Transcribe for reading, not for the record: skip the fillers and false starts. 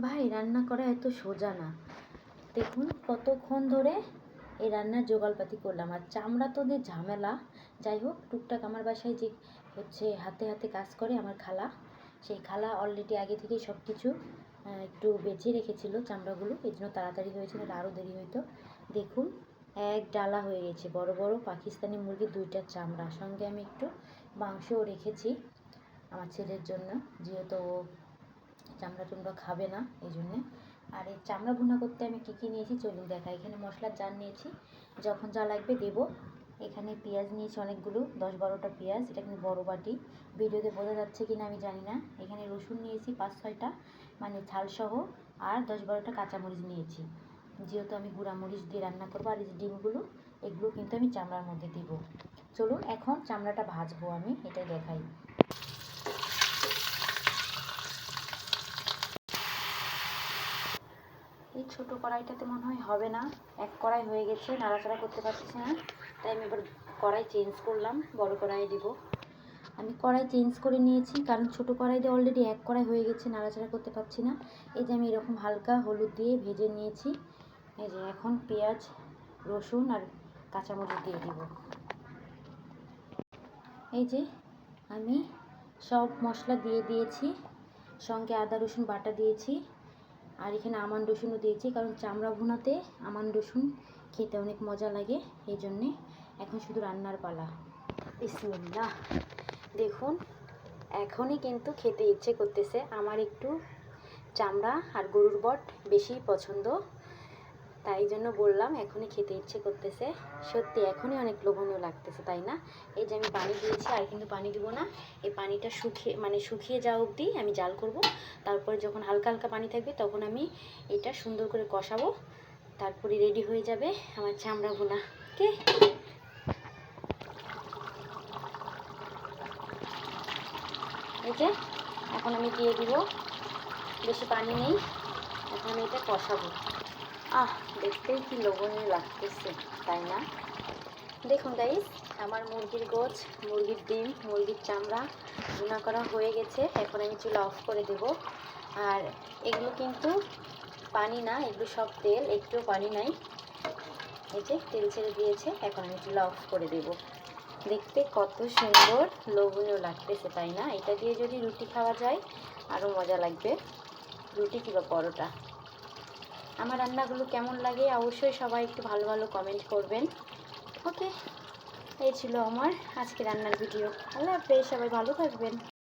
ভাই রান্না করা এত সোজা না। দেখুন কতক্ষণ ধরে এই রান্নার জোগাড়পাতি করলাম, আর চামড়া তো যে ঝামেলা। যাই হোক, টুকটাক আমার বাসায় যে হচ্ছে হাতে হাতে কাজ করে আমার খালা, সেই খালা অলরেডি আগে থেকেই সব কিছু একটু বেছে রেখেছিল চামড়াগুলো, এই জন্য তাড়াতাড়ি হয়েছে, নাহলে আরও দেরি হইতো। দেখুন এক ডালা হয়ে গেছে বড় বড় পাকিস্তানি মুরগির 2টা চামড়া, সঙ্গে আমি একটু মাংসও রেখেছি আমার ছেলের জন্য, যেহেতু ও চামড়া টুমড়া খাবে না এই জন্যে। আর এই চামড়া ভুনা করতে আমি কী কী নিয়েছি চলুন দেখা। এখানে মশলার জার নিয়েছি, যখন যা লাগবে দেবো। এখানে পেঁয়াজ নিয়েছি অনেকগুলো, 10-12টা পেঁয়াজ, এটা কিন্তু বড় বাটি, ভিডিওতে বোঝা যাচ্ছে কি না আমি জানি না। এখানে রসুন নিয়েছি 5-6টা, মানে ঝালসহ, আর 10-12টা কাঁচামরিচ নিয়েছি, যেহেতু আমি গুঁড়ামরিচ দিয়ে রান্না করবো। আর এই যে ডিমগুলো, এগুলো কিন্তু আমি চামড়ার মধ্যে দিব। চলুন এখন চামড়াটা ভাজবো, আমি এটাই দেখাই। এই ছোটো কড়াইটাতে মনে হয় হবে না, এক কড়াই হয়ে গেছে, নাড়াচাড়া করতে পারছি না, তাই আমি এবার কড়াই চেঞ্জ করলাম, বড় কড়াই দিব। আমি কড়াই চেঞ্জ করে নিয়েছি, কারণ ছোটো কড়াই দিয়ে অলরেডি এক কড়াই হয়ে গেছে, নাড়াচাড়া করতে পারছি না। এই যে আমি এরকম হালকা হলুদ দিয়ে ভেজে নিয়েছি। এই যে এখন পেঁয়াজ, রসুন আর কাঁচামরিচ দিয়ে দিব। এই যে আমি সব মশলা দিয়ে দিয়েছি, সঙ্গে আদা রসুন বাটা দিয়েছি, আর এখানে আমান রসুনও দিয়েছি, কারণ চামড়া ভুনাতে আমান রসুন খেতে অনেক মজা লাগে, এই জন্যে। এখন শুধু রান্নার পালা। বিসমিল্লাহ। দেখুন এখনই কিন্তু খেতে ইচ্ছে করতেছে। আমার একটু চামড়া আর গরুর বট বেশি পছন্দ, তাই জন্য বললাম এখনই খেতে ইচ্ছে করতেছে। সত্যি এখনই অনেক লোভনীয় লাগতেছে, তাই না? এই যে আমি পানি দিয়েছি, আর কিন্তু পানি দিব না। এই পানিটা শুকিয়ে যাওয়া অবধি আমি জাল করব। তারপরে যখন হালকা হালকা পানি থাকবে তখন আমি এটা সুন্দর করে কষাবো, তারপরে রেডি হয়ে যাবে আমার চামড়া ভুনা। ওকে, এই যে এখন আমি দিয়ে দিব, বেশি পানি নেই, এখন আমি এটা কষাবো। দেখতেই কি লোভনীয় লাগতেছে, তাই না? দেখুন গাইস, আমার মুরগির গোছ, মুরগির ডিম, মুরগির চামড়া ভুনা করা হয়ে গেছে। এখন আমি চুলা অফ করে দেব। আর এগুলো কিন্তু পানি না, এগুলো সব তেল, একটুও পানি নাই। এই যে তেল ছেড়ে দিয়েছে, এখন আমি চুলা অফ করে দেব। দেখতে কত সুন্দর লোভনীয় লাগতেছে, তাই না? এটা দিয়ে যদি রুটি খাওয়া যায় আরও মজা লাগবে, রুটি কিংবা পরোটা। আমার রান্নাগুলো কেমন লাগে অবশ্যই সবাই একটু ভালো ভালো কমেন্ট করবেন। ওকে, এই ছিল আমার আজকে রান্নার ভিডিও। আল্লাহ হাফেজ, সবাই ভালো থাকবেন।